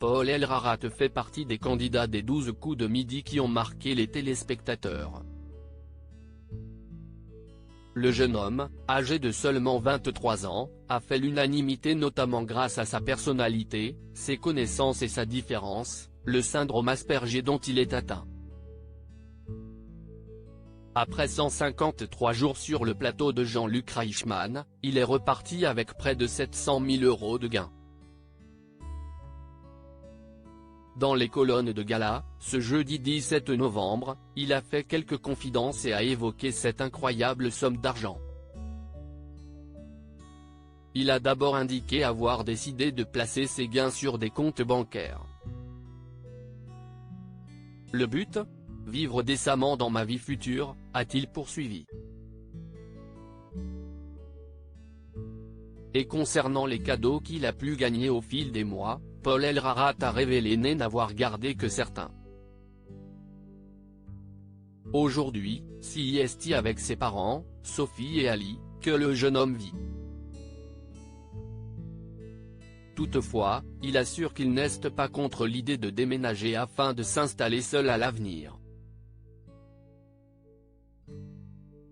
Paul Elrarat fait partie des candidats des 12 coups de midi qui ont marqué les téléspectateurs. Le jeune homme, âgé de seulement 23 ans, a fait l'unanimité notamment grâce à sa personnalité, ses connaissances et sa différence, le syndrome Asperger dont il est atteint. Après 153 jours sur le plateau de Jean-Luc Reichmann, il est reparti avec près de 700 000 € de gains. Dans les colonnes de gala, ce jeudi 17 novembre, il a fait quelques confidences et a évoqué cette incroyable somme d'argent. Il a d'abord indiqué avoir décidé de placer ses gains sur des comptes bancaires. Le but ? Vivre décemment dans ma vie future, a-t-il poursuivi. Et concernant les cadeaux qu'il a pu gagner au fil des mois, Paul Elrarat a révélé n'avoir gardé que certains. Aujourd'hui, CIST avec ses parents, Sophie et Ali, que le jeune homme vit. Toutefois, il assure qu'il n'est pas contre l'idée de déménager afin de s'installer seul à l'avenir.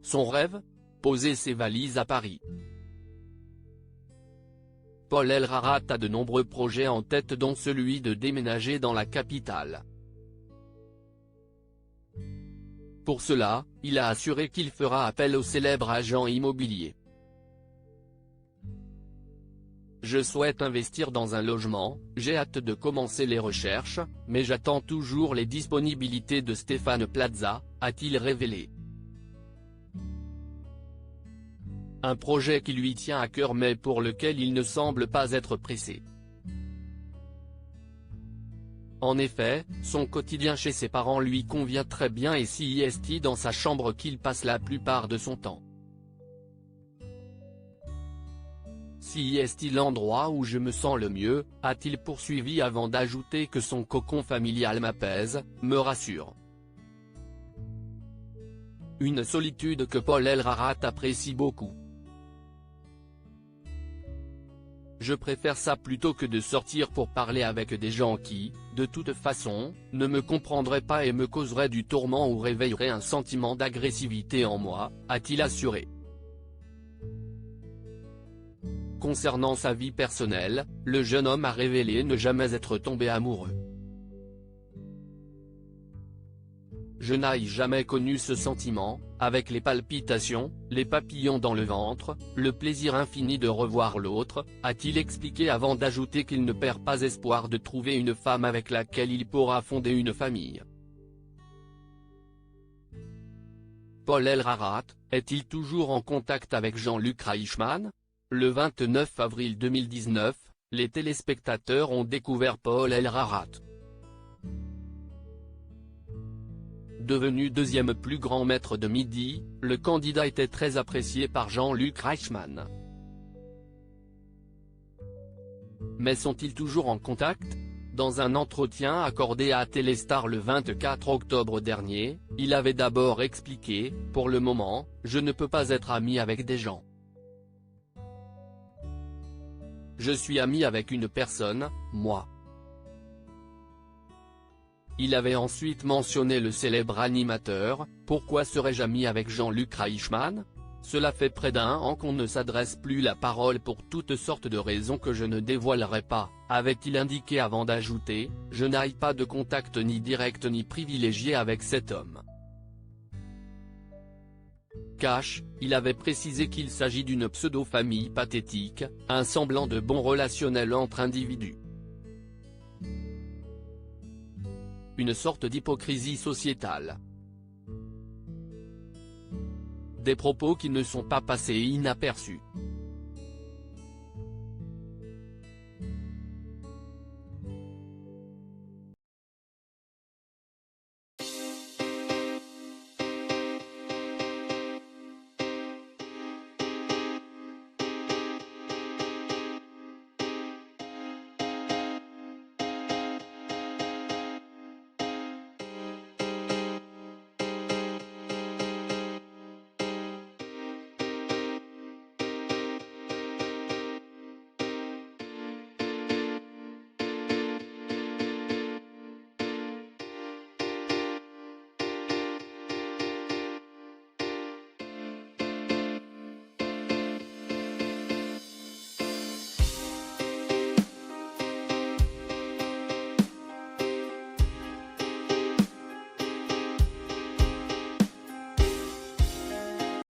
Son rêve ? Poser ses valises à Paris. Paul Elrarat a de nombreux projets en tête dont celui de déménager dans la capitale. Pour cela, il a assuré qu'il fera appel au célèbre agent immobilier. Je souhaite investir dans un logement, j'ai hâte de commencer les recherches, mais j'attends toujours les disponibilités de Stéphane Plaza, a-t-il révélé. Un projet qui lui tient à cœur mais pour lequel il ne semble pas être pressé. En effet, son quotidien chez ses parents lui convient très bien et CIST dans sa chambre qu'il passe la plupart de son temps. CIST l'endroit où je me sens le mieux, a-t-il poursuivi avant d'ajouter que son cocon familial m'apaise, me rassure. Une solitude que Paul Elrarat apprécie beaucoup. Je préfère ça plutôt que de sortir pour parler avec des gens qui, de toute façon, ne me comprendraient pas et me causeraient du tourment ou réveilleraient un sentiment d'agressivité en moi, a-t-il assuré. Concernant sa vie personnelle, le jeune homme a révélé ne jamais être tombé amoureux. Je n'ai jamais connu ce sentiment, avec les palpitations, les papillons dans le ventre, le plaisir infini de revoir l'autre, a-t-il expliqué avant d'ajouter qu'il ne perd pas espoir de trouver une femme avec laquelle il pourra fonder une famille. Paul Elrarat, est-il toujours en contact avec Jean-Luc Reichmann ? Le 29 avril 2019, les téléspectateurs ont découvert Paul Elrarat. Devenu deuxième plus grand maître de midi, le candidat était très apprécié par Jean-Luc Reichmann. Mais sont-ils toujours en contact ? Dans un entretien accordé à Téléstar le 24 octobre dernier, il avait d'abord expliqué « Pour le moment, je ne peux pas être ami avec des gens. Je suis ami avec une personne, moi ». Il avait ensuite mentionné le célèbre animateur, « Pourquoi serais-je ami avec Jean-Luc Reichmann ? Cela fait près d'un an qu'on ne s'adresse plus la parole pour toutes sortes de raisons que je ne dévoilerai pas », avait-il indiqué avant d'ajouter, « Je n'ai pas de contact ni direct ni privilégié avec cet homme ». Cash, il avait précisé qu'il s'agit d'une pseudo-famille pathétique, un semblant de bon relationnel entre individus. Une sorte d'hypocrisie sociétale. Des propos qui ne sont pas passés inaperçus.